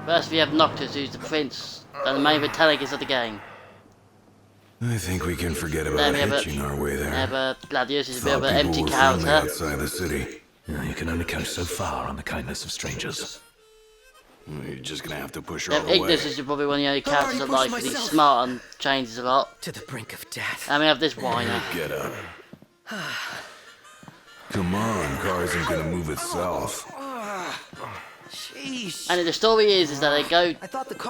First we have Noctis, who's the prince and the main protagonist of the game. I think we can forget about hitching our way there. We have Gladius, who's a bit of an Thought empty people were friendly character. outside the city. You can only count so far on the kindness of strangers. You're just gonna have to push her We all have the way. Ignis, who's probably one of the only characters I like, because he's smart and changes a lot. To the brink of death. And we have this whiner. Get up. Come on, car isn't gonna move itself. Sheesh. And the story is that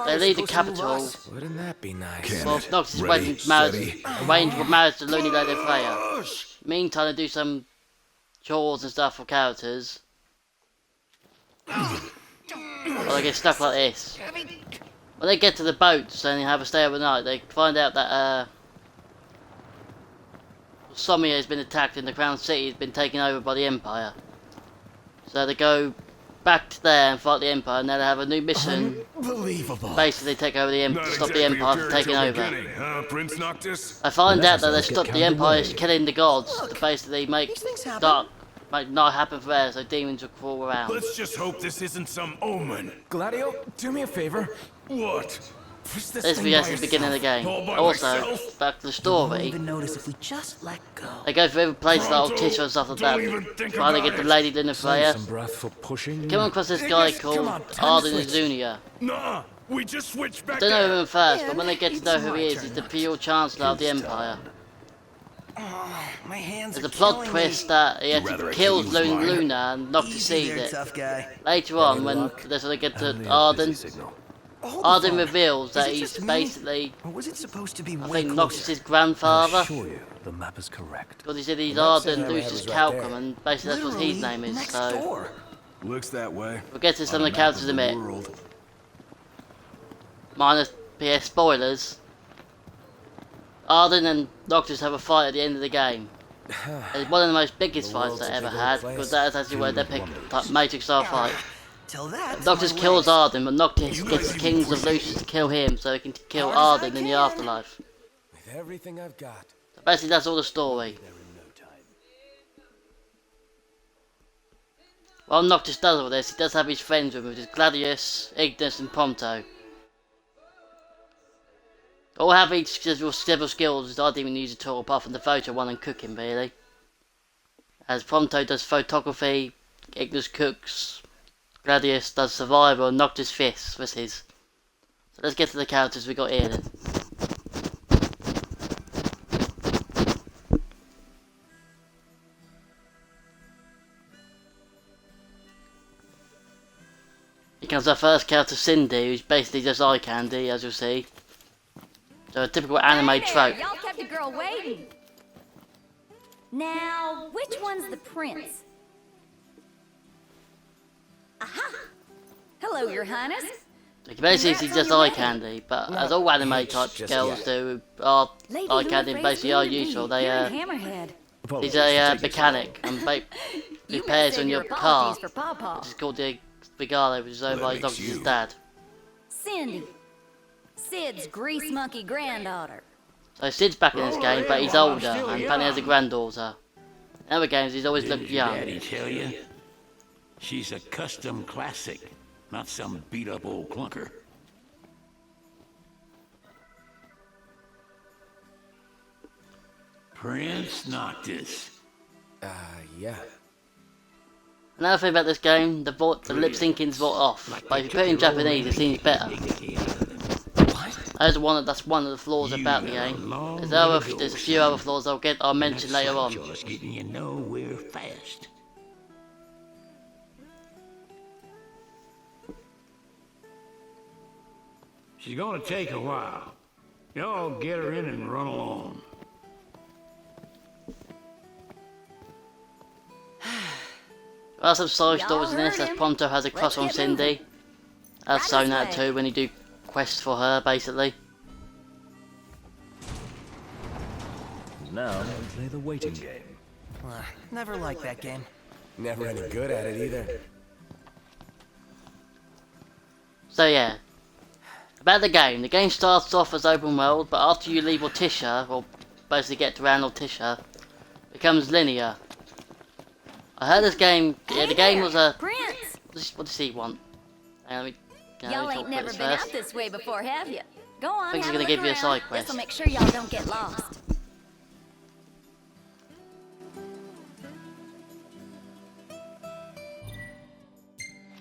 they leave the capital. Wouldn't that be nice? Can Well, it? Noctis is Ready, waiting for marriage, steady. arranged for marriage to Looney Lady Freya. Meantime, they do some chores and stuff for characters. Well, they get stuck like this. When they get to the boats and they have a stay overnight, they find out that Somia has been attacked and the Crown City has been taken over by the Empire. So they go back to there and fight the Empire, and then they have a new mission. Unbelievable. Basically, take over the Empire, stop the Empire from taking over. Prince Noctis? I find out that they let's stop get the carried Empire away. killing the gods to basically make These things happen. dark, make night happen for air, so demons will crawl around. Let's just hope this isn't some omen. Gladio, do me a favor. What? Push This thing is by the beginning of the game. All by Also, myself? back to the Won't story. even notice if we just let go. They go through every place like Pronto, Tisha and stuff like don't even that. think Trying to about get the it. Lady Luna Freya. Some breath for pushing. Come across this guy called come on, time to Arden switch. Azunia. Nah, we just switched back Don't know him first, Yeah, but when they get to it's know who my he is, turn, he's the not pure Chancellor of the Empire. My hands There's a plot twist that he rather actually I kills use mine? Luna and Noctis Easy sees there, it. tough guy. Later on, when they get to Arden, Hold the Arden phone. reveals Is that it he's just me? basically, Or was it supposed to be I way think, closer? Noctis' grandfather. I assure you, the map is correct. Because he said he's Well, that's Arden it, Lucius it was right there. Calcum, and basically that's what his Literally name is. next So door. Looks that way. we'll get to some On of the a map characters in a minute. world. Minus PS spoilers. Arden and Noctis have a fight at the end of the game. It's one of the most biggest The fights world's they a ever big had, old place. because that is actually where they pick like, Matrix style fight. Till that. Noctis kills Arden, but Noctis gets the Kings of Lucius to kill him, so he can kill Hard as I Arden in the can. afterlife. With everything I've got. So basically that's all the story. There in no time. While Noctis does all this, he does have his friends with him, which is Gladius, Ignis and Prompto. All have each several skills which I didn't even use at all, apart from the photo one and cooking really. As Prompto does photography, Ignis cooks, Gladius does survival, and Noctis fists was his. So let's get to the characters we got here then. Here comes our first character, Cindy, who's basically just eye candy, as you'll see. So a typical anime Hey there, trope. y'all kept a girl waiting. Now, which one's the prince? Aha! Hello, your highness. So basically she's just eye candy, but as all anime type just girls yet. do, are Lady eye candy and Luna's basically are raised useful. me. They You're in Hammerhead. he's a mechanic and You repairs may on save your your car. apologies for Pawpaw. Which is called the Regaila, which is owned by makes Noctis' you. dad. Cindy. Sid's grease monkey granddaughter. So Sid's back in this game, but he's older and apparently has a granddaughter. In other games he's always looked young. Daddy tell you? She's a custom classic, not some beat-up old clunker. Prince Noctis. Yeah. Another thing about this game, the lip syncing's brought off. But if you put it in Japanese it seems better. That's one of the flaws about the game. There's a few other flaws I'll mention later on. Just getting you nowhere fast. She's gonna take a while. Y'all get her in and run along. There are some side Y'all stories in this, heard as him. Prompto has a crush on Let's get moving. Cindy. As Right shown this out way. too when you do quests for her, basically. Now we play the waiting game. Never liked that game. Never any good at it either. So yeah. About the game starts off as open world, but after you leave Ortisha, or basically get around Ortisha, it becomes linear. I heard this game, yeah, the game was a... Prince. What does he want? Hang on, let me you know, Y'all talk ain't about never this been out first. this way before, have you? Go on, think he's have a gonna look give you a around. side quest. This'll make sure y'all don't get lost.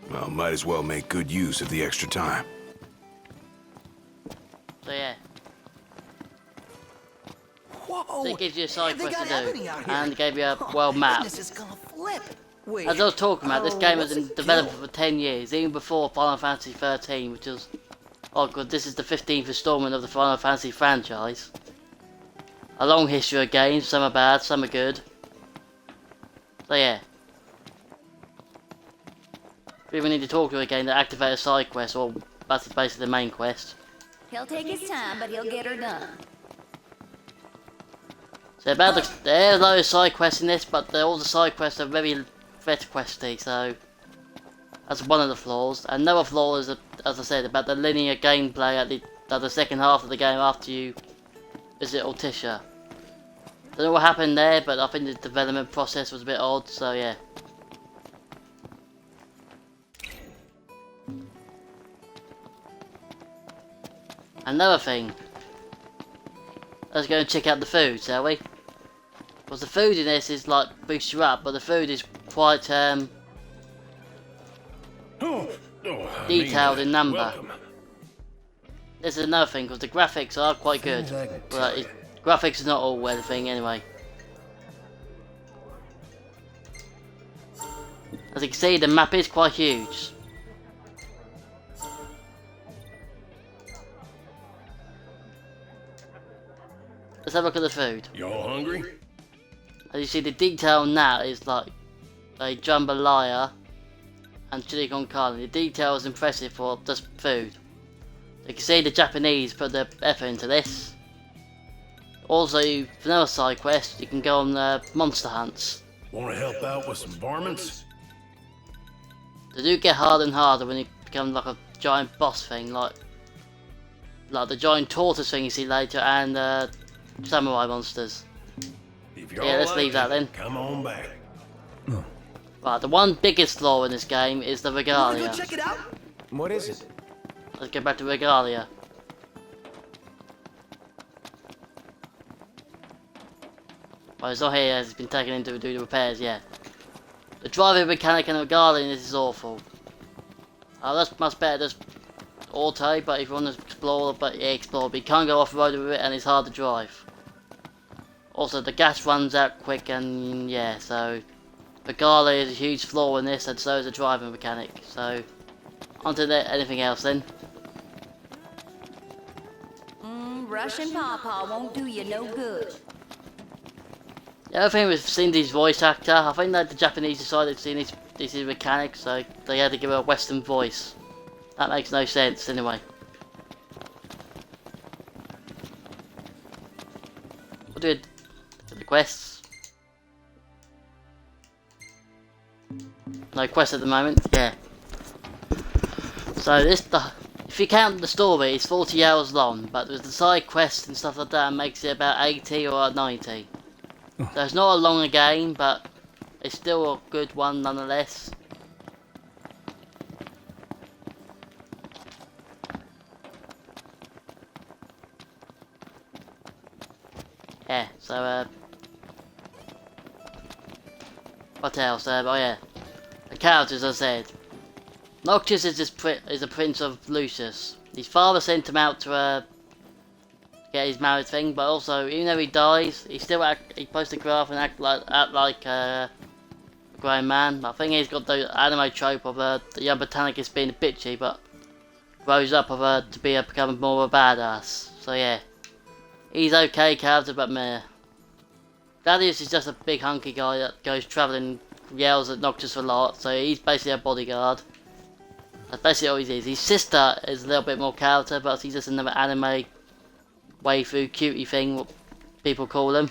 Well, might as well make good use of the extra time. So yeah, Whoa! so it gives you a side they quest got to Ebony do, out here. and it gave you a world map. Goodness, it's gonna flip. Wait. As I was talking about, this game was what's in it development do? for 10 years, even before Final Fantasy 13, which was... Oh god, this is the 15th installment of the Final Fantasy franchise. A long history of games, some are bad, some are good. So yeah. We even need to talk to a game that activates a side quest, or that's basically the main quest. He'll take his time, but he'll get her done. So about there are loads of side quests in this, but all the side quests are very vet questy, so that's one of the flaws. Another flaw is, as I said, about the linear gameplay at the second half of the game after you visit Altissia. Don't know what happened there, but I think the development process was a bit odd, so yeah. Another thing. Let's go and check out the food, shall we? Because the food in this is like boosts you up, but the food is quite detailed in number. This is another thing, because the graphics are quite good. But graphics are not all everything anyway. As you can see, the map is quite huge. Let's have a look at the food. Y'all hungry? As you see, the detail on that is like a jambalaya and chili con carne. The detail is impressive for just food. You can see the Japanese put their effort into this. Also, for another side quest, you can go on monster hunts. Want to help out with some varmints? They do get harder and harder when you become like a giant boss thing, like the giant tortoise thing you see later, and samurai monsters. Yeah, let's leave that then. Come on back. Right, the one biggest flaw in this game is the Wanna Regalia. go check it out? What is it? Let's go back to Regalia. Well, it's not here, it's been taken in to do the repairs, yeah. The driving mechanic and Regalia in this is awful. That's much better just auto, but if you want to explore, but you can't go off-road with it and it's hard to drive. Also, the gas runs out quick and yeah, so Regalia is a huge flaw in this, and so is the driving mechanic. So, onto anything else then. Russian Pawpaw won't do you no good. The other thing with Cindy's voice actor, I think that the Japanese decided to see this is mechanic, so they had to give her a Western voice. That makes no sense anyway. We'll do the quests. No quest at the moment, yeah. So if you count the story, it's 40 hours long, but with the side quests and stuff like that, it makes it about 80 or 90. So it's not a longer game, but it's still a good one nonetheless. Yeah, so what else? Oh yeah, the characters, as I said. Noctis is a prince of Lucius. His father sent him out to get his married thing, but also, even though he dies, he's supposed to grow up and act like a grown man. I think he's got the anime trope of the young botanicist being a bitchy, but grows up to become more of a badass. So yeah, he's okay character, but meh. Gladius is just a big hunky guy that goes travelling, yells at Noctis a lot, so he's basically a bodyguard. That's basically all he is. His sister is a little bit more character, but he's just another anime waifu cutie thing, what people call him.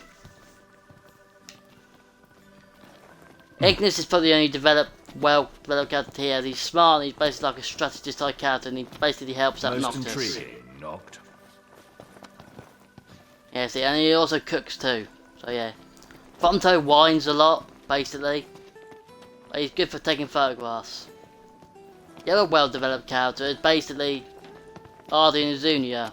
Ignis is probably the only well developed character here. He's smart and he's basically like a strategist type character, and he basically helps out Most Noctis. intriguing, Noct. Yeah, see, and he also cooks too. So yeah. Fonto whines a lot, basically. But he's good for taking photographs. The other well-developed character is basically Arden Zunia.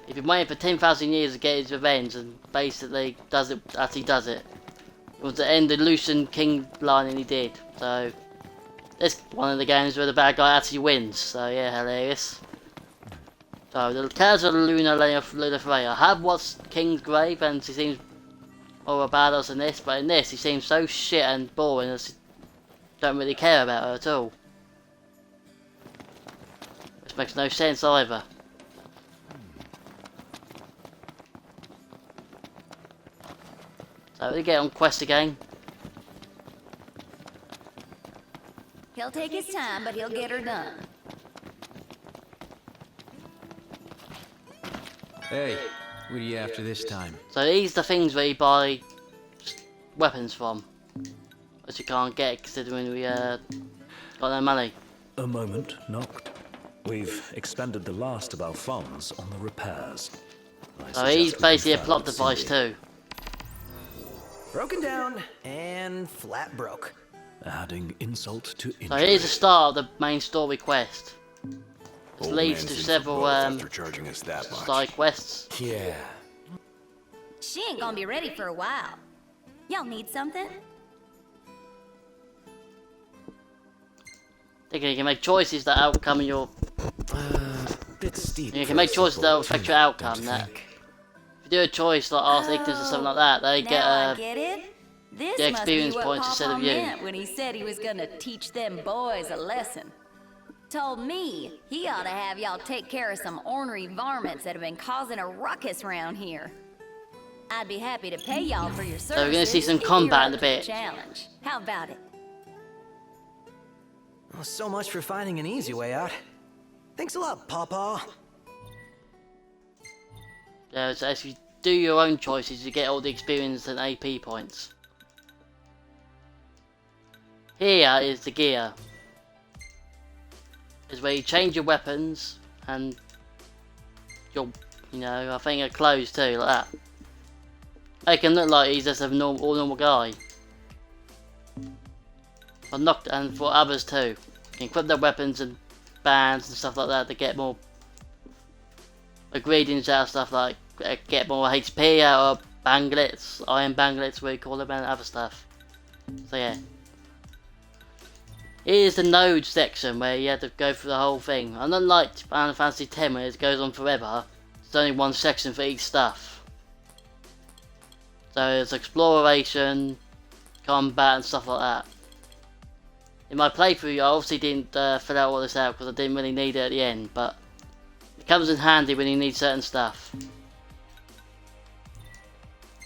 He's been waiting for 10,000 years to get his revenge and basically does it as he does it. He wants to end the Lucian King line and he did. So, this one of the games where the bad guy actually wins. So yeah, hilarious. So, the character of Luna Freya. I have watched King's Grave and she seems more of a badass than this, but in this he seems so shit and boring that I don't really care about her at all. Which makes no sense either. So we get on quest again. He'll take his time, but he'll get her done. Hey, what are you after this time? So these are the things where you buy weapons from. Which you can't get considering we got no money. A moment, Noct. We've expended the last of our funds on the repairs. So he's basically a plot device too. Broken down and flat broke. Adding insult to So injury. here's the start of the main story quest. This Old leads man to seems several both after charging us that much. side quests. Yeah. She ain't gonna be ready for a while. Y'all need something? Thinking you can make choices that outcome your Bit steep. you for can make a choices that will simple affect your don't outcome. you That think? if you do a choice like Arthur Ignis or something like that, they get Now I get it. This the must be experience what points instead Papa of you. meant when he said he was gonna teach them boys a lesson. Told me he ought to have y'all take care of some ornery varmints that have been causing a ruckus around here. I'd be happy to pay y'all for your services. we're gonna see some if you're combat up in a to the bit. Challenge. How about it? Well, so much for finding an easy way out. Thanks a lot, Pawpaw. Yeah, so if you do your own choices, you get all the experience and AP points. Here is the gear. Is where you change your weapons and your, I think your clothes too, like that. Make him look like he's just a normal guy. And for others too. You can equip their weapons and bands and stuff like that to get more ingredients out of stuff like get more HP out of banglets, iron banglets we call them, and other stuff. So yeah. Here's the node section where you have to go through the whole thing. And unlike Final Fantasy X where it goes on forever, there's only one section for each stuff. So there's exploration, combat and stuff like that. In my playthrough I obviously didn't fill out all this out because I didn't really need it at the end, but it comes in handy when you need certain stuff.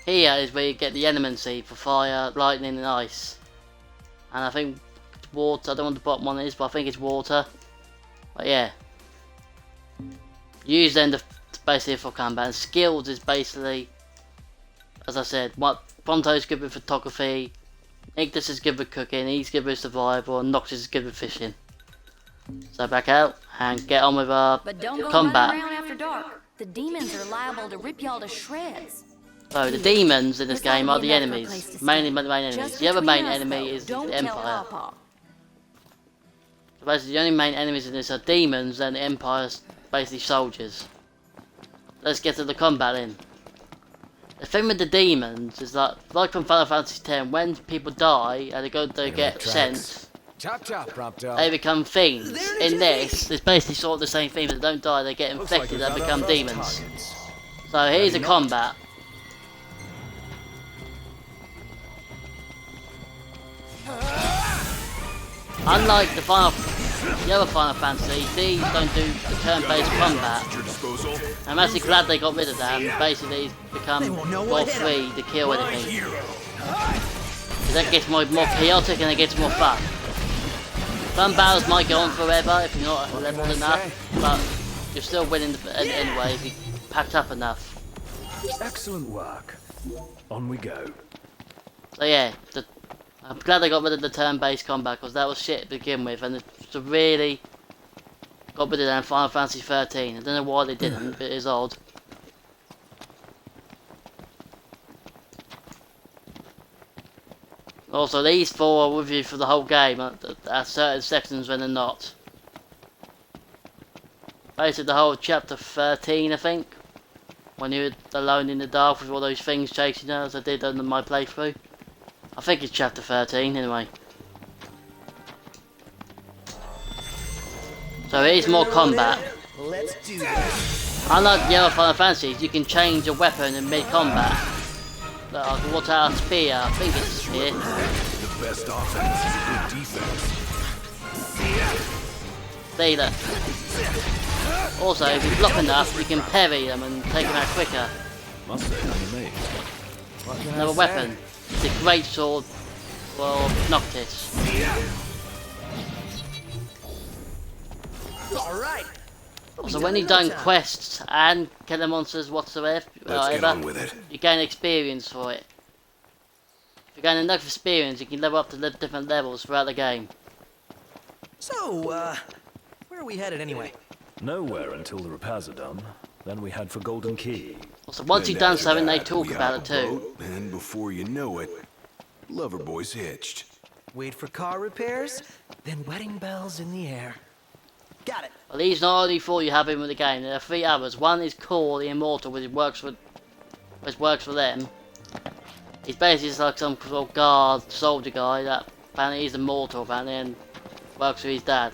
Here is where you get the element seed for fire, lightning and ice. And I think it's water, I don't know what the bottom one is, but I think it's water. But yeah. Use them to basically for combat. And skills is basically, as I said, what Pronto's good with photography, Ignis is good with cooking, he's good with survival, and Noxus is good with fishing. So back out and get on with our But don't go combat. running around after dark. The demons are liable to rip y'all to shreds. So the demons in this This ought game to are be the enough for a enemies. place to Mainly stay. the main enemies. Just The other between main us, enemy though. is Don't the tell Empire. Pawpaw. So basically the only main enemies in this are demons and the Empire's basically soldiers. Let's get to the combat in. The thing with the demons is that, like from Final Fantasy X, when people die and they get sent, Chop chop, Prompto. they become fiends. In this, it's basically sort of the same thing, but they don't die, they get infected and become demons. So here's the combat. Unlike the other Final Fantasy, these don't do the turn-based combat. I'm actually glad they got rid of that and basically become more free to kill anything. 'Cause that gets more chaotic and it gets more fun. Some battles might go on forever if you're not leveled enough, but you're still winning anyway if you packed up enough. Excellent work. On we go. So yeah, I'm glad they got rid of the turn-based combat because that was shit to begin with, and it's really got rid of that in Final Fantasy 13. I don't know why they didn't, but it is odd. Also, these four are with you for the whole game at certain sections when they're not. basically the whole chapter 13, I think. When you're alone in the dark with all those things chasing you, as I did under my playthrough. I think it's chapter 13, anyway. So it is more combat. Let's do this. Unlike the other Final Fantasies, you can change your weapon in mid-combat. Look, I can watch out a spear. I think it's a spear. The best offense is a good defense. See that. Also, if you block enough, you can parry them and take them out quicker. Must say, I'm amazed. Another weapon. The great sword for Noctis. All right. So when you've done quests and kill the monsters whatsoever, Let's get on with it. you gain experience for it. If you gain enough experience, you can level up to different levels throughout the game. So, where are we headed anyway? Nowhere until the repairs are done. Then we head for Golden Key. So once you've done something, they talk about it too. Boat, and before you know it, Loverboy's hitched. Wait for car repairs, then wedding bells in the air. Got it. Well, these not only four you have in with the game. There are three others. One is Core the Immortal, which works for them. He's basically just like some sort of guard soldier guy that apparently he's immortal apparently and works for his dad.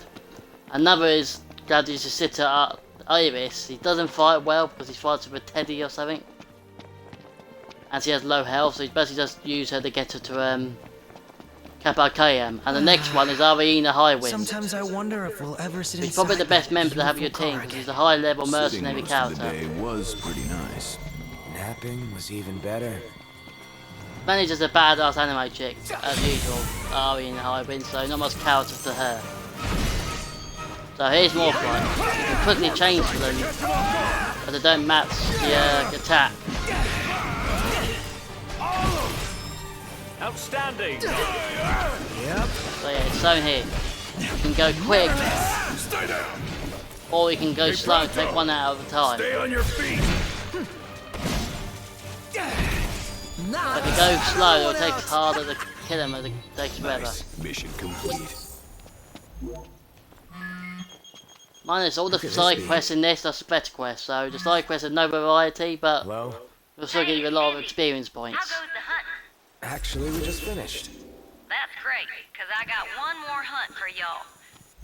Another is Gladius Sitter Iris. He doesn't fight well because he fights with a teddy or something. And she has low health, so he's basically just used her to get her to Kappa KM. And the next one is Arena Highwind. Sometimes I wonder if we'll ever sit He's probably the inside best that member to have in your beautiful team car because again. he's a high level Sitting mercenary most of the character. day was pretty nice. Napping was even better. Manny just a badass anime chick, as usual, Arena Highwind, so not much character to her. So here's more fights. You can quickly change for them, but they don't match the attack. Outstanding! Yep. So yeah, it's shown here. You can go quick, or you can go slow and take one out at a time. Stay on your feet. If you go slow, it'll take harder to kill him as it takes forever. Nice. Mission complete. Minus all the side quests in this are spec quests, so the side quests have no variety, but Hello? will still give you a lot of experience How points. goes the hunt? Actually, we just finished. That's great, because I got one more hunt for y'all.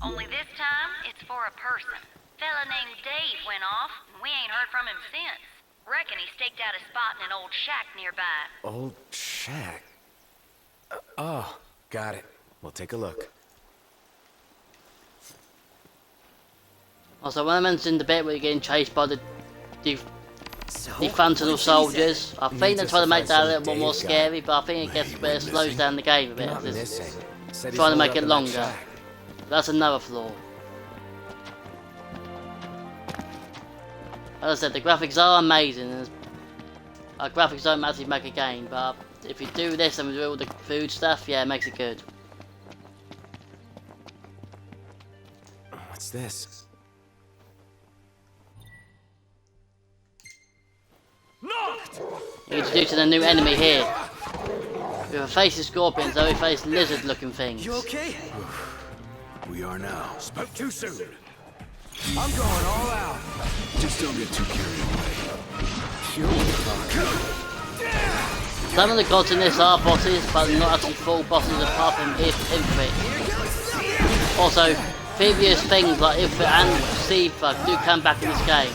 Only this time, it's for a person. Fella named Dave went off, and we ain't heard from him since. Reckon he staked out a spot in an old shack nearby. Old shack. Oh, got it. We'll take a look. Also, when I mentioned the bit where you're getting chased by the So, functional what soldiers, I think they're trying to make that a little bit more Dave guy. scary, but I think it gets a bit, slows down the game a bit. Not It's missing. Said he's trying to holed make up it in that longer. shack. That's another flaw. As I said, the graphics are amazing. And graphics don't massively make a game, but if you do this and do all the food stuff, yeah, it makes it good. What's this? You're introducing a new enemy here. With a face of scorpions, though we face lizard-looking things. You okay? We are now. Spoke too soon. I'm going all out. Just don't get too carried away. Some of the gods in this are bosses, but not actually full bosses apart from Ifrit. Also, previous things like Ifrit and Seafug do come back in this game.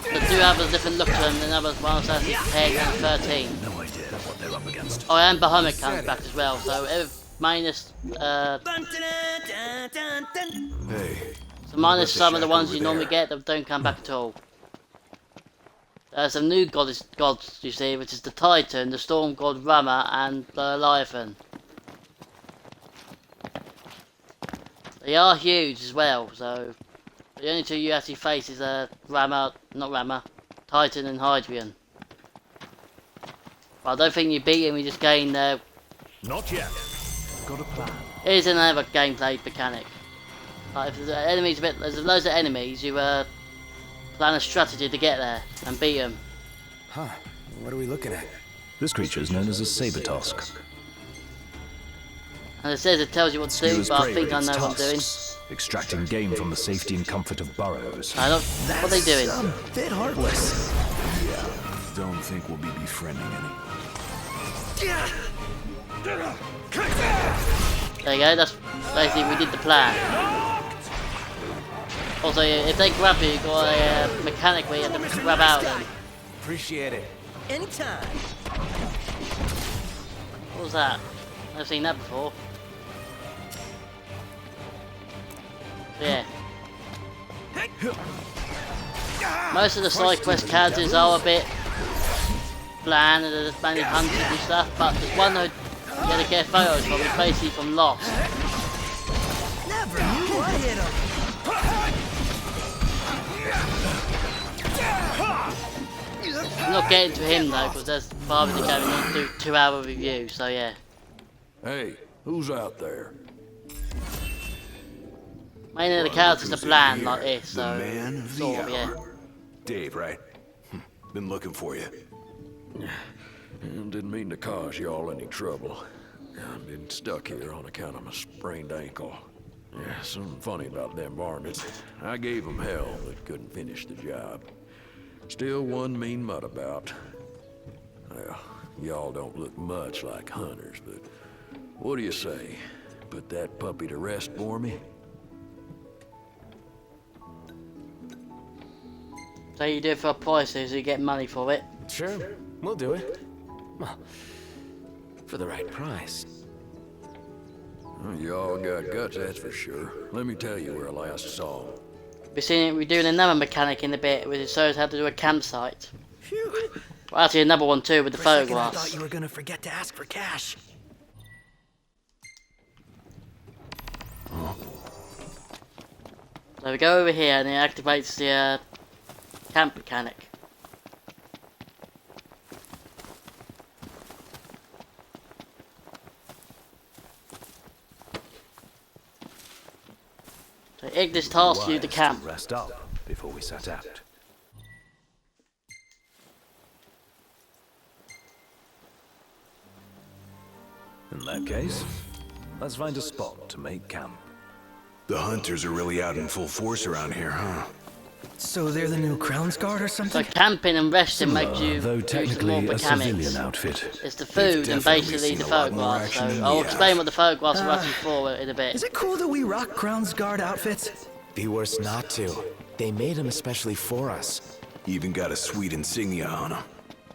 They do have a different look to them than other ones as compared to 13. No idea what they're up against. Oh, and Bahamut comes back as well, so minus Hey, so minus some of the ones you normally get that don't come back at all. There's some new gods you see, which is the Titan, the Storm God Rama, and the Leviathan. They are huge as well, so the only two you actually face is Titan and Hydrian. But I don't think you beat him, you just gain Not yet. Got a plan. Here's another gameplay mechanic. Like if there's loads of enemies, you plan a strategy to get there and beat them. Huh. What are we looking at? This creature is known as a saber tusk. And it says it tells you what to do, but I think I know what I'm doing. extracting game from the safety and comfort of burrows. I don't. What are they doing? A bit heartless. Don't think we'll be befriending any. There you go. That's basically we did the plan. Also, if they grab you, you've got a mechanic where you have to grab out of them. Appreciate it. Anytime. What was that? Never seen that before. Yeah. Most of the side quest characters are a bit bland and there's mainly hunters and stuff, but there's one who you gotta get photos from, it's basically from Lost. Never knew I hit him. I'm not getting to him though, because there's farther to go and need to do 2-hour review, so yeah. Hey, who's out there? Mainly the characters are bland like this, so The man of the sort of, hour. yeah. Dave, right? Been looking for you. Didn't mean to cause y'all any trouble. I've been stuck here on account of my sprained ankle. Yeah, something funny about them varmints. I gave them hell, but couldn't finish the job. Still one mean mutt about. Well, y'all don't look much like hunters, but what do you say? Put that puppy to rest for me? So you do it for a price, so you get money for it. Sure, we'll do it. Well, for the right price. Well, y'all got guts, that's for sure. Let me tell you where I last saw 'em. We're doing another mechanic in a bit, which shows how to do a campsite. Phew. Well, actually another one too with the For a second, I photographs. thought you were gonna forget to ask for cash. So we go over here and it activates the camp mechanic. So Ignis tasks you to Wise camp. Rest up before we set out. In that case, let's find a spot to make camp. The hunters are really out in full force around here, huh? So they're the new Crown's Guard or So something? camping and resting makes you Though use more technically a civilian mechanics. outfit. It's the food and definitely basically the seen a lot more photographs. action So than I'll we explain have. what the photographs are actually for in a bit. Is it cool that we rock Crown's Guard outfits? Be worse not to. They made them especially for us. Even got a sweet insignia on them.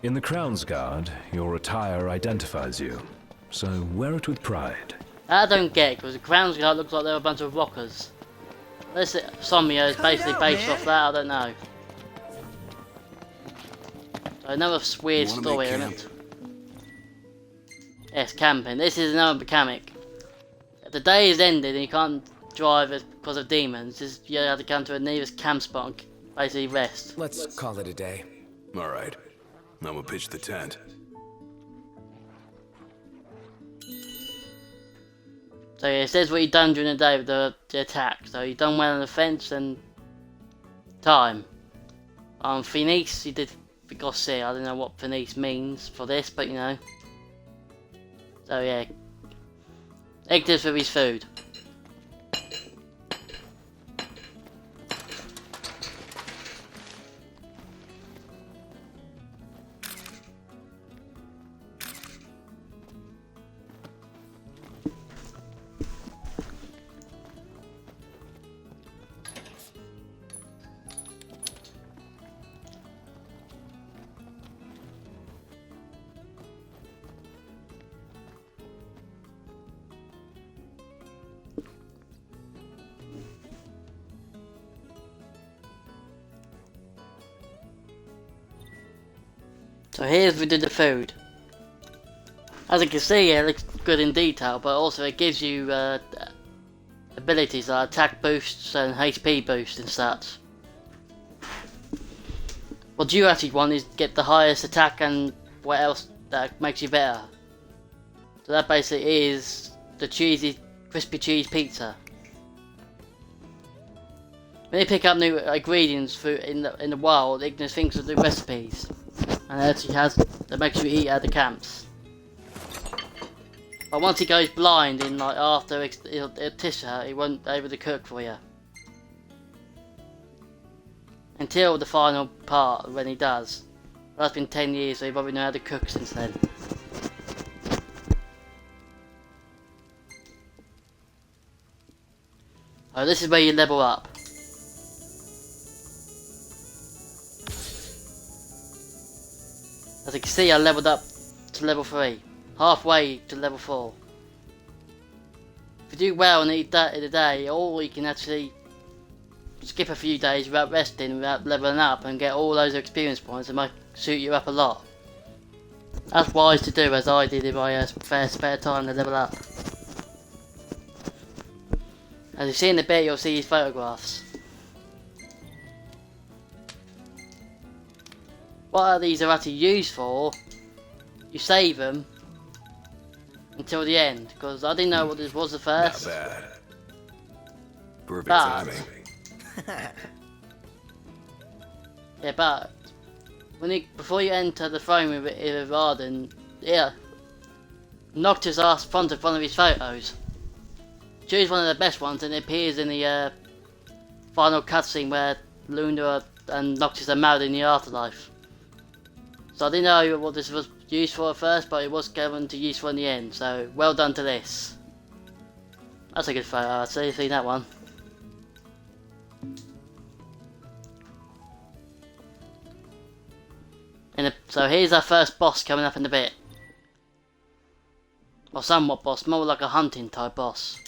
In the Crown's Guard, your attire identifies you, so wear it with pride. I don't get it, because the Crown's Guard looks like they're a bunch of rockers. Unless Somnia is basically based off that, I don't know. So another weird Wanna story make element. Yes, camping. This is another mechanic. If the day is ended and you can't drive it because of demons, you have to come to a nearest camp spot and basically rest. Let's call it a day. All right. I'm gonna pitch the tent. So yeah, it says what you've done during the day with the attack. So you've done well on the fence and time. On Phoenix, you did Vigossi. I don't know what Phoenix means for this, but you know. So yeah. Ignis for his food. So here's we did the food. As you can see, it looks good in detail, but also it gives you abilities like attack boosts and HP boosts and such. What you actually want is get the highest attack and what else that makes you better. So that basically is the cheesy, crispy cheese pizza. When you pick up new ingredients in the wild, Ignis thinks of the recipes, and it actually that makes you eat at the camps. But once he goes blind in like after it'll tish her, he won't be able to cook for you. Until the final part when he does. That's been 10 years, so he probably knows how to cook since then. Oh, this is where you level up. As you can see, I leveled up to level 3. Halfway to level 4. If you do well and eat that in a day, or you can actually skip a few days without resting, without leveling up, and get all those experience points, it might suit you up a lot. That's wise to do, as I did in my spare time to level up. As you see in a bit, you'll see these photographs. What these are actually used for, you save them until the end, because I didn't know what this was at first. Not bad. Perfect But- timing. Yeah, but before you enter the frame with Arden, yeah, Noctis asked front of one of his photos. Choose one of the best ones, and it appears in the final cutscene where Luna and Noctis are married in the afterlife. So I didn't know what this was used for at first, but it was given to use for in the end. So well done to this. That's a good photo. I'd say you've seen that one. So here's our first boss coming up in a bit. Or somewhat boss, more like a hunting type boss.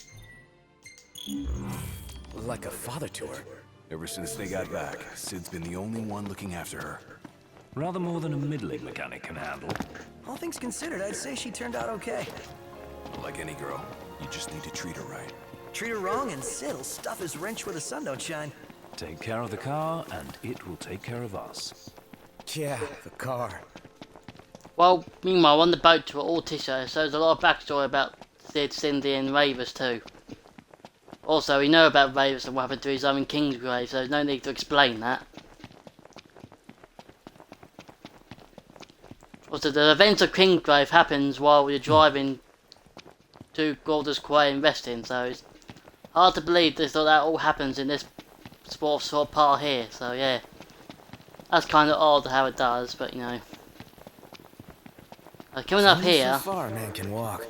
Like a father to her. Ever since they got back, Sid's been the only one looking after her. Rather more than a middling mechanic can handle. All things considered, I'd say she turned out okay. Like any girl, you just need to treat her right. Treat her wrong and Sid'll stuff his wrench where the sun don't shine. Take care of the car, and it will take care of us. Yeah, the car. Well, meanwhile, on the boat to Ortisha, so there's a lot of backstory about Sid, Cindy and Ravers too. Also, we know about Ravers and what happened to his own Kingsgrave, so there's no need to explain that. Also, the events of Kingsgrave happens while you're driving to Gordon's Quay and resting, so it's hard to believe that all happens in this sort of part here, so yeah. That's kind of odd how it does, but you know. Coming up here. So far, a man can walk.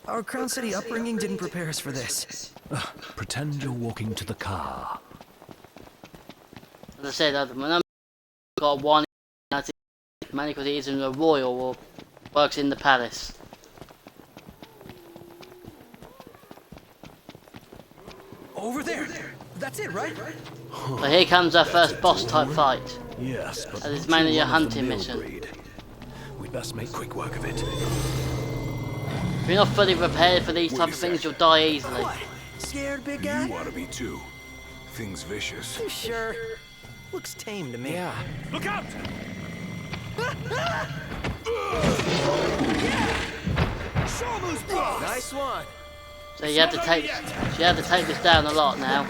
Our Crown City upbringing didn't prepare us for this. Pretend you're walking to the car. As I said, when I've got one, mainly because he isn't a royal or works in the palace. Over there! That's it, right? So here comes our first boss type fight. Yes, but As it's not mainly a one of the hunting mill mission. breed. We'd best make quick work of it. If you're not fully prepared for these type of things, you'll die easily. What? Scared, big guy? You ought to be too. Thing's vicious. You sure? Looks tame to me. Yeah. Look out! Nice one. So you have to take this down a lot now.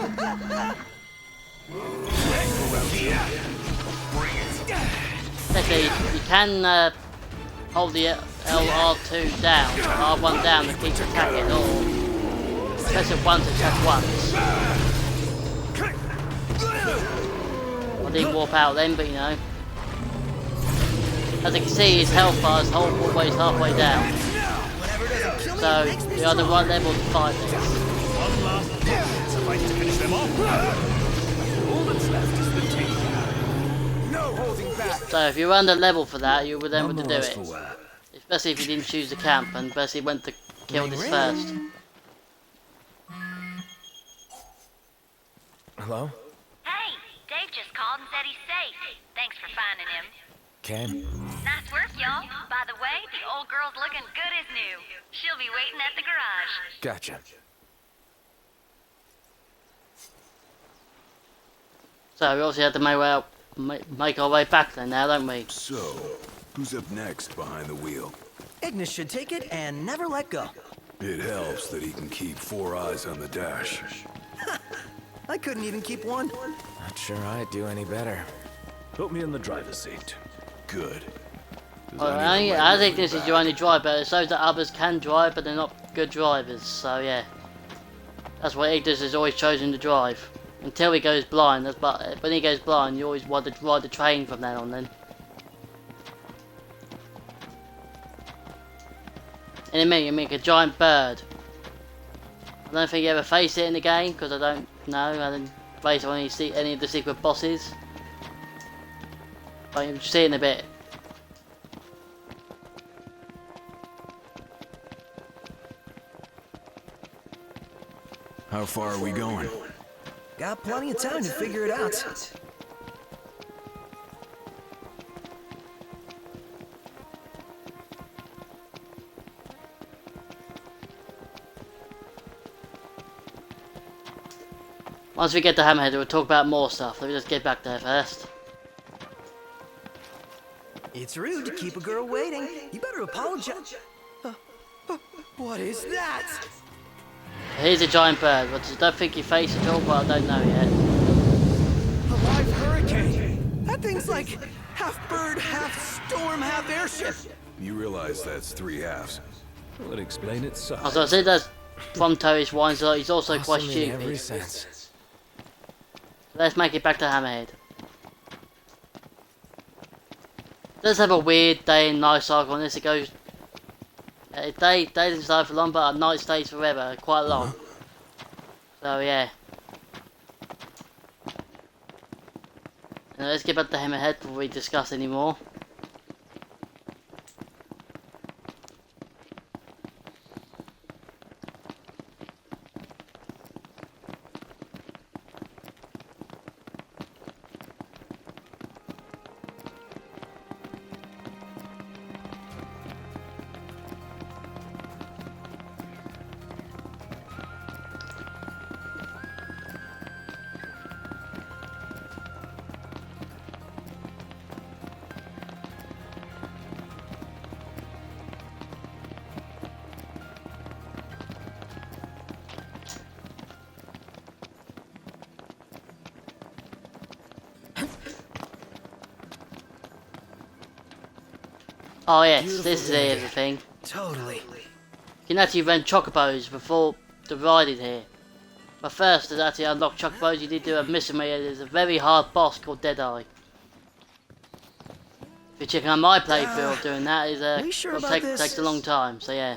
Especially you can hold the LR2 down, R1 down to keep attacking, or press it once to attack once. I didn't warp out then, but you know. As you can see, his health bar is always halfway down. So you're on the right level to fight this. One last suffice to finish them off. All that's left is the team. No holding back. So if you're under level for that, you would able to do Nonetheless it. for wear. Especially if you didn't choose the camp and basically went to kill this first. Hello? Hey, Dave just called and said he's safe. Thanks for finding him. Ken? Nice work, y'all. By the way, the old girl's looking good as new. She'll be waiting at the garage. Gotcha. So we obviously have to make our way back then now, don't we? So, who's up next behind the wheel? Ignis should take it and never let go. It helps that he can keep 4 eyes on the dash. I couldn't even keep one. Not sure I'd do any better. Put me in the driver's seat. Good. 'Cause Well, I need to I let think you this is back. your only drive, but it shows that others can drive, but they're not good drivers, so yeah. That's why Ignis is always chosen to drive. Until he goes blind, but when he goes blind, you always want to ride the train from then on then. In a minute, you make a giant bird. I don't think you ever faced it in the game, because I don't know, I didn't face any of the secret bosses. But you'll see it in a bit. How far are we going? Got plenty of time to figure it out. Once we get to Hammerhead, we'll talk about more stuff. Let me just get back there first. It's rude to keep a girl waiting. You better apologize. What is that? Here's a giant bird, which I don't think you face at all, but I don't know yet. A live hurricane. That thing's like half bird, half storm, half airship. You realize that's 3 halves. Well, it explains itself. As I said, that's from Toad's wines, he's also quite Awesome in every stupid. sense. Let's make it back to Hammerhead. Let's have a weird day and night cycle on this. It goes. Day doesn't start for long, but night stays forever, quite long. So yeah. Now let's get back to Hammerhead before we discuss any more. Oh yes, this is everything. Totally. You can actually rent chocobos before the ride is here. But first, to actually unlock chocobos, you need to do a mission where there's a very hard boss called Deadeye. If you're checking out my playthrough of doing that, we sure it'll about this? takes a long time, so yeah.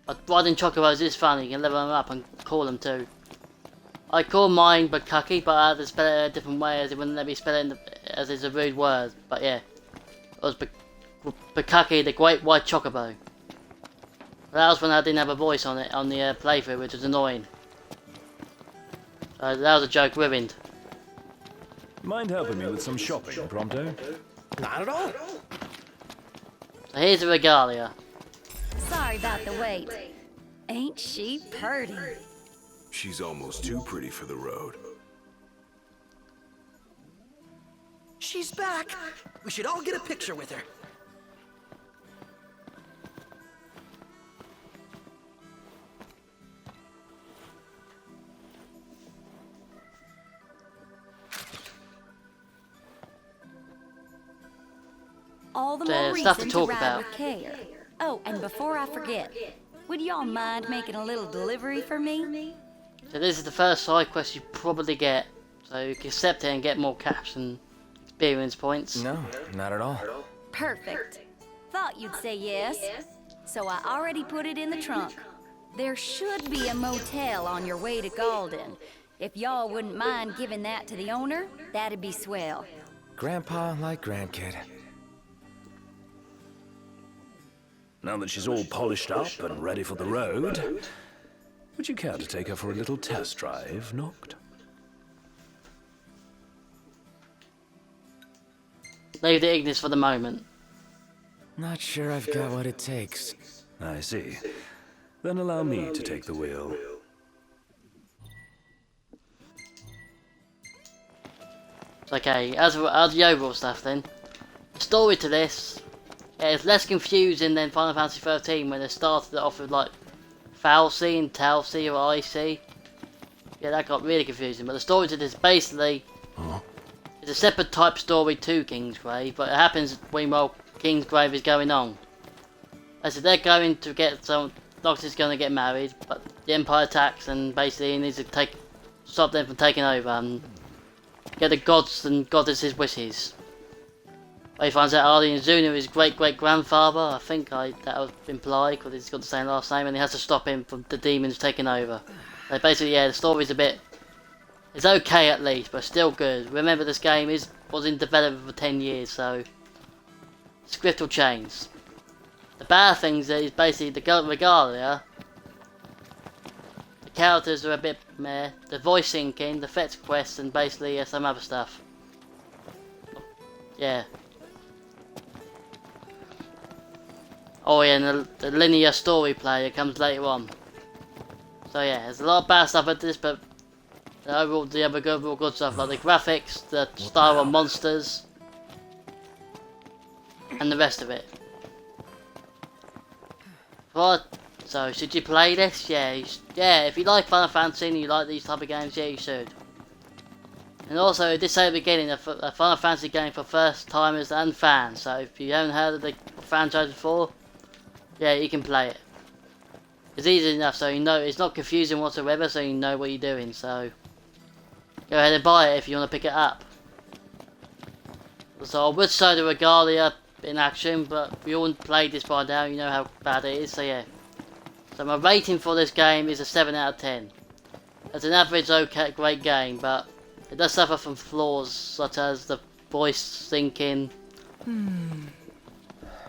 But riding chocobos is fun, you can level them up and call them too. I call mine Bukkake, but I had to spell it a different way as it wouldn't let me spell it as it's a rude word, but yeah. It was Bukkake, the Great White Chocobo. That was when I didn't have a voice on it on the playthrough, which was annoying. So that was a joke ruined. Mind helping me with some shopping, Prompto? Not at all. So here's the Regaila. Sorry about the wait. Ain't she purty? She's almost too pretty for the road. She's back. We should all get a picture with her. All the There's more stuff to reason talk ride about. with care. Oh, and before I forget, would y'all mind making a little delivery for me? So this is the first side quest you probably get. So you can accept it and get more cash and experience points. No, not at all. Perfect. Thought you'd say yes. So I already put it in the trunk. There should be a motel on your way to Galden. If y'all wouldn't mind giving that to the owner, that'd be swell. Grandpa like grandkid. Now that she's all polished up and ready for the road, would you care to take her for a little test drive, Noct? Leave the Ignis for the moment. Not sure I've got what it takes. I see. Then allow me to take the wheel. Okay, as the overall stuff then. The story to this is less confusing than Final Fantasy 13 when they started it off with like Falsey and Talsey or IC. Yeah, that got really confusing, but the story to this basically is a separate type story to Kingsgrave, but it happens when while Kingsgrave is going on. As they're going to get Nox is going to get married, but the Empire attacks and basically he needs to stop them from taking over and get the gods and goddesses' wishes. But he finds out Arlie and Zuna is great-great-grandfather. I think that was implied because he's got the same last name and he has to stop him from the demons taking over. So basically, yeah, the story's it's okay at least, but still good. Remember, this game was in development for 10 years, so script will change. The bad things is basically the Regalia. The characters are a bit meh. The voice syncing, the fetch quests, and basically some other stuff. Yeah. Oh yeah, and the linear story play that comes later on. So yeah, there's a lot of bad stuff with this, but overall the other good stuff like the graphics, the style of monsters, and the rest of it. What? So should you play this? Yeah, if you like Final Fantasy and you like these type of games, yeah, you should. And also, it did say at the beginning, a Final Fantasy game for first timers and fans. So if you haven't heard of the franchise before, yeah, you can play it. It's easy enough, so you know it's not confusing whatsoever, so you know what you're doing. So go ahead and buy it if you want to pick it up. So I would say the Regalia in action, but we all played this by now, you know how bad it is, so yeah. So my rating for this game is a 7 out of 10. It's an average okay, great game, but it does suffer from flaws such as the voice syncing,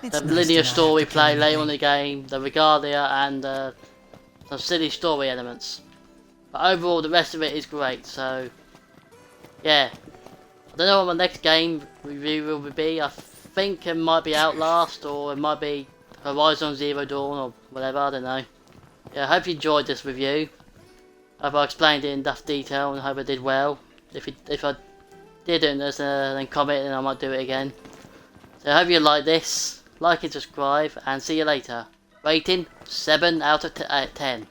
the linear story play later on in the game, the Regalia, and some silly story elements. But overall, the rest of it is great, so yeah. I don't know what my next game review will be. I think it might be Outlast, or it might be Horizon Zero Dawn, or whatever, I don't know. Yeah, I hope you enjoyed this review. I hope I explained it in enough detail, and I hope I did well. If I didn't, then comment and I might do it again. So I hope you like this. Like and subscribe, and see you later. Rating 7 out of 10.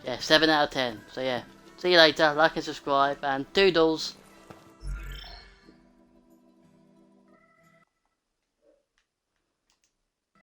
Yeah, 7 out of 10. So yeah, see you later. Like and subscribe, and Toodles.